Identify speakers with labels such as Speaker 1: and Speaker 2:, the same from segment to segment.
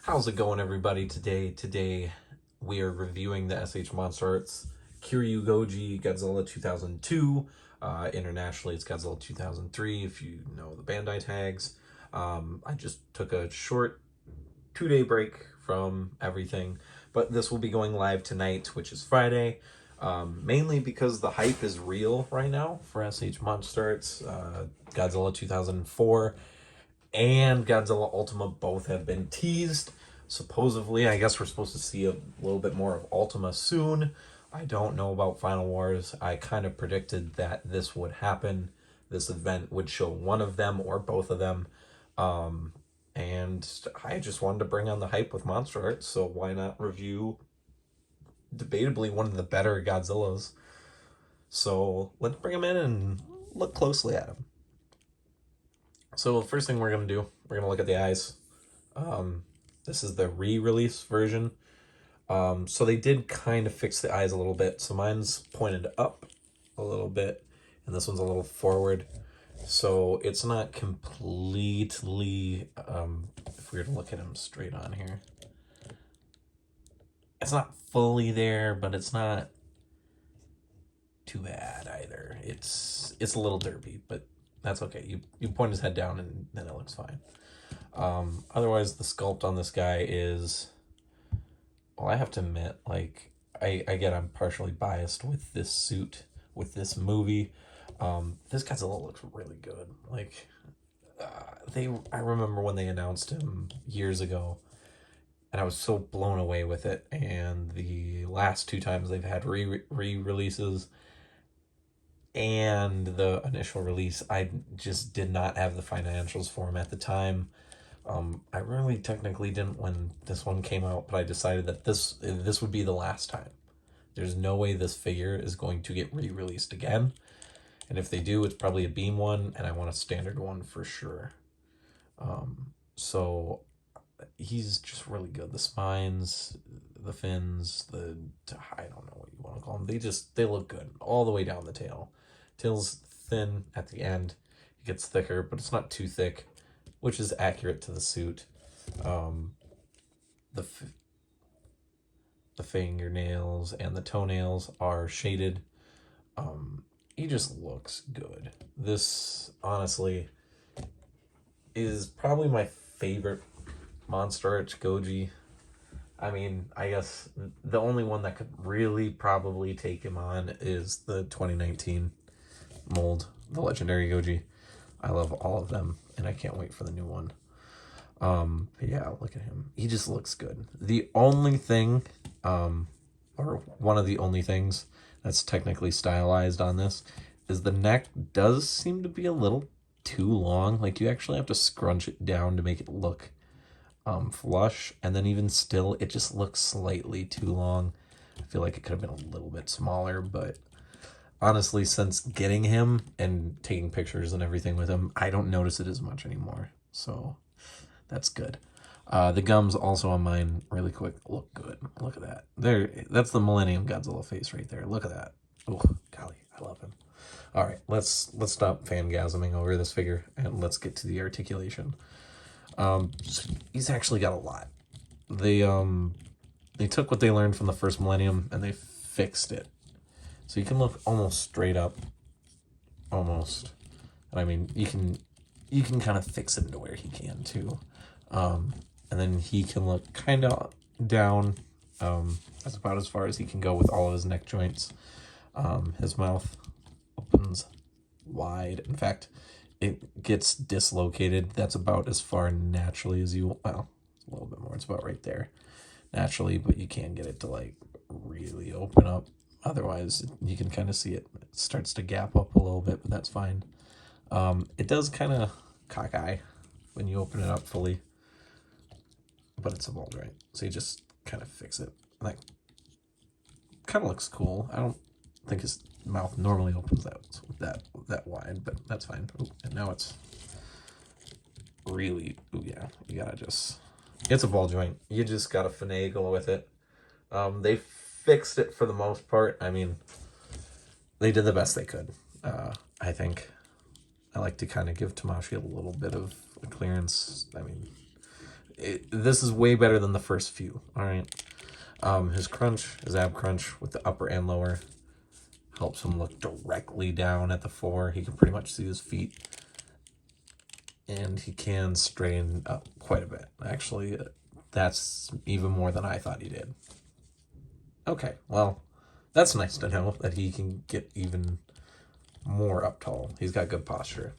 Speaker 1: How's it going, everybody? Today we are reviewing the MonsterArts Kiryu Goji Godzilla 2002. Internationally, it's Godzilla 2003, if you know the Bandai tags. I just took a short 2-day break from everything, but this will be going live tonight, which is Friday. Mainly because the hype is real right now for MonsterArts. Godzilla 2004 and Godzilla Ultima both have been teased. Supposedly, I guess we're supposed to see a little bit more of Ultima soon. I don't know about Final Wars. I kind of predicted that this would happen. This event would show one of them or both of them. And I just wanted to bring on the hype with MonsterArts, so why not review debatably one of the better Godzillas. So let's bring him in and look closely at him. So the first thing we're going to do, we're going to look at the eyes. This is the re-release version. So they did kind of fix the eyes a little bit. So mine's pointed up a little bit, and this one's a little forward. So it's not completely, if we were to look at him straight on here, it's not fully there, but it's not too bad either. It's a little derpy, but that's okay. You point his head down and then it looks fine. Otherwise, the sculpt on this guy is, well, I have to admit, like, I get I'm partially biased with this suit, with this movie. This Godzilla looks really good. Like, I remember when they announced him years ago, and I was so blown away with it. And the last two times they've had re-releases and the initial release, I just did not have the financials for him at the time. I really technically didn't when this one came out, but I decided that this would be the last time. There's no way this figure is going to get re-released again. And if they do, it's probably a beam one, and I want a standard one for sure. So he's just really good. The spines, the fins, I don't know what you want to call them. They look good all the way down the tail. Tail's thin at the end. It gets thicker, but it's not too thick, which is accurate to the suit. The fingernails and the toenails are shaded. He just looks good. This, honestly, is probably my favorite MonsterArts Goji. I mean, I guess the only one that could really probably take him on is the 2019 mold, the Legendary Goji. I love all of them, and I can't wait for the new one. But yeah, look at him. He just looks good. The only thing, or one of the only things that's technically stylized on this is the neck does seem to be a little too long. Like, you actually have to scrunch it down to make it look flush, and then even still, it just looks slightly too long. I feel like it could have been a little bit smaller, but honestly, since getting him and taking pictures and everything with him, I don't notice it as much anymore. So that's good. The gums also on mine, really quick, look good. Look at that. That's the Millennium Godzilla face right there. Look at that. Oh, golly, I love him. All right, let's stop fangasming over this figure and let's get to the articulation. So he's actually got a lot. They took what they learned from the first Millennium and they fixed it. So you can look almost straight up, almost. And I mean, you can kind of fix it into where he can too. And then he can look kind of down. That's about as far as he can go with all of his neck joints. His mouth opens wide. In fact, it gets dislocated. That's about as far naturally as you, well, a little bit more. It's about right there naturally, but you can't get it to like really open up. Otherwise, you can kind of see it starts to gap up a little bit, but that's fine. It does kind of cockeye when you open it up fully, but it's a mold, right? So you just kind of fix it. Like, kind of looks cool. I don't think his mouth normally opens that wide, but that's fine. Ooh, and now it's really, ooh, yeah, you gotta just, it's a ball joint. You just gotta finagle with it. They fixed it for the most part. I mean, they did the best they could. I think I like to kind of give Tamashii a little bit of a clearance. I mean, this is way better than the first few. All right. His crunch, his ab crunch with the upper and lower helps him look directly down at the floor. He can pretty much see his feet. And he can straighten up quite a bit. Actually, that's even more than I thought he did. Okay, well, that's nice to know that he can get even more up tall. He's got good posture.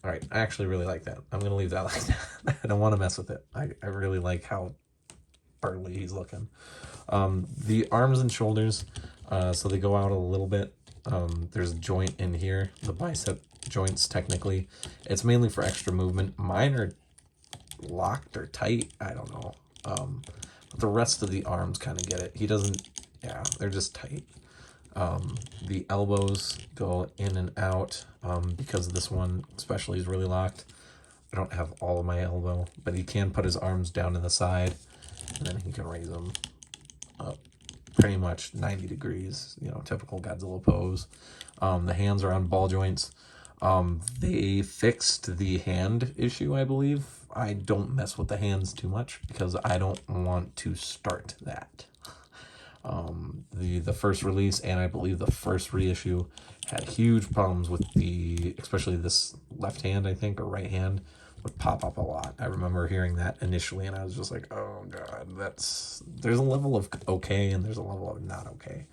Speaker 1: All right, I actually really like that. I'm going to leave that like that. I don't want to mess with it. I really like how burly he's looking. The arms and shoulders, so they go out a little bit. There's a joint in here, the bicep joints technically. It's mainly for extra movement. Mine are locked or tight. I don't know. But the rest of the arms kind of get it. He doesn't, yeah, they're just tight. The elbows go in and out because this one especially is really locked. I don't have all of my elbow, but he can put his arms down to the side and then he can raise them up pretty much 90 degrees, you know, typical Godzilla pose. The hands are on ball joints. They fixed the hand issue, I believe. I don't mess with the hands too much because I don't want to start that. The first release and I believe the first reissue had huge problems with especially this left hand, I think, or right hand would pop up a lot. I remember hearing that initially and I was just like, oh god, there's a level of okay and there's a level of not okay.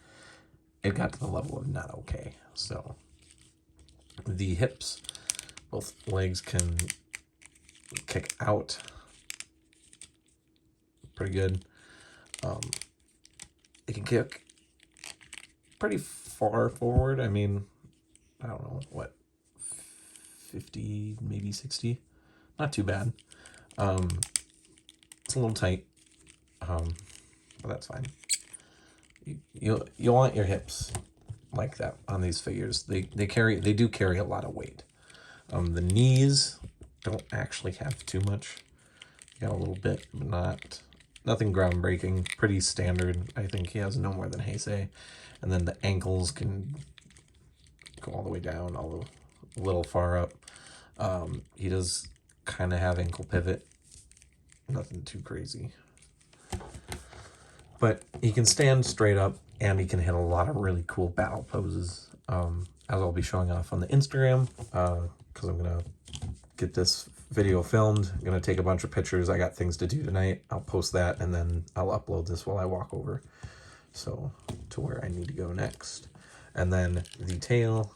Speaker 1: It got to the level of not okay. So the hips, both legs can kick out pretty good. It can kick pretty far forward. I mean, I don't know, what, 50, maybe 60? Not too bad. It's a little tight, but that's fine. You want your hips like that on these figures. They do carry a lot of weight. The knees don't actually have too much. You got a little bit, but nothing groundbreaking. Pretty standard. I think he has no more than Heisei. And then the ankles can go all the way down, a little far up. He does kind of have ankle pivot. Nothing too crazy. But he can stand straight up, and he can hit a lot of really cool battle poses, as I'll be showing off on the Instagram, because I'm going to get this video filmed. I'm going to take a bunch of pictures. I got things to do tonight. I'll post that, and then I'll upload this while I walk over so to where I need to go next. And then the tail,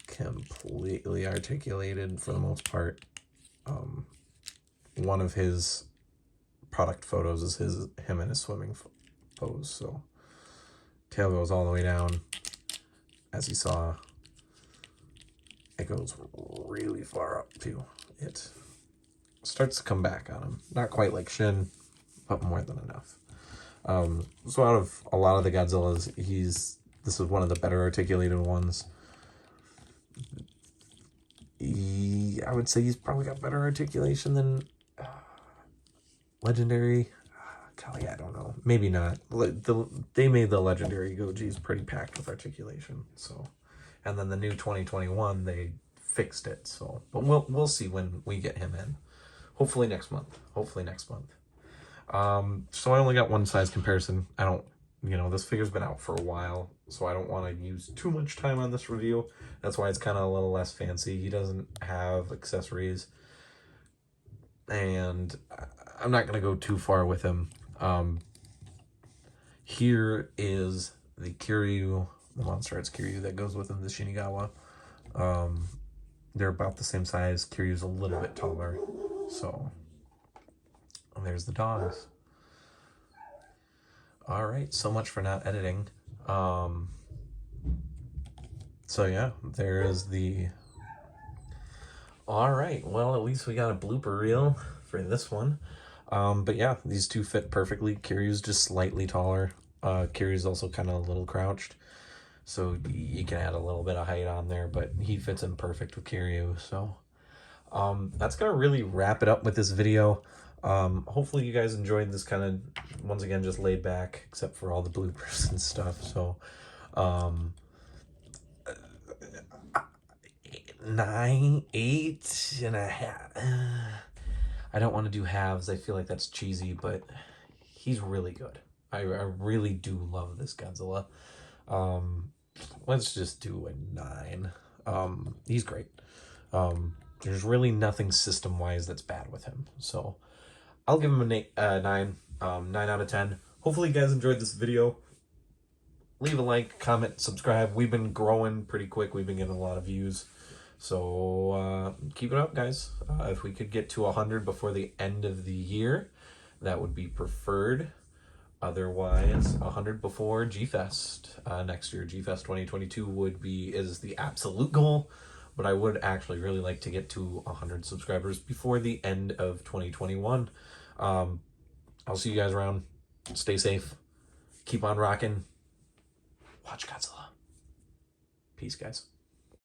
Speaker 1: completely articulated for the most part. One of his product photos is him in his swimming pose. So tail goes all the way down. As you saw, it goes really far up too. It starts to come back on him. Not quite like Shin, but more than enough. So out of a lot of the Godzillas, this is one of the better articulated ones. I would say he's probably got better articulation than Legendary. Golly, I don't know. Maybe not. They made the Legendary Gojis pretty packed with articulation. So, and then the new 2021, they fixed it. So, but we'll see when we get him in. Hopefully next month. So I only got one size comparison. I don't, this figure's been out for a while, so I don't want to use too much time on this review. That's why it's kind of a little less fancy. He doesn't have accessories, and I'm not going to go too far with him. Here is the Kiryu, the MonsterArts Kiryu that goes with him, the Shinagawa. They're about the same size. Kiryu's a little bit taller, so there's the dogs. All right, so much for not editing. So yeah, there is the... All right, well, at least we got a blooper reel for this one. But yeah, these two fit perfectly. Kiryu's just slightly taller. Kiryu's also kind of a little crouched, so you can add a little bit of height on there, but he fits in perfect with Kiryu. So that's gonna really wrap it up with this video. Hopefully you guys enjoyed this kind of, once again, just laid back, except for all the bloopers and stuff. So 8.5. I don't want to do halves. I feel like that's cheesy, but he's really good. I really do love this Godzilla. Um, let's just do a 9. He's great. There's really nothing system-wise that's bad with him. So I'll give him a 9. 9 out of 10. Hopefully you guys enjoyed this video. Leave a like, comment, subscribe. We've been growing pretty quick. We've been getting a lot of views. So keep it up, guys. If we could get to 100 before the end of the year, that would be preferred. Otherwise, 100 before G-Fest next year. G-Fest 2022 is the absolute goal, but I would actually really like to get to 100 subscribers before the end of 2021. I'll see you guys around. Stay safe. Keep on rocking. Watch Godzilla. Peace, guys.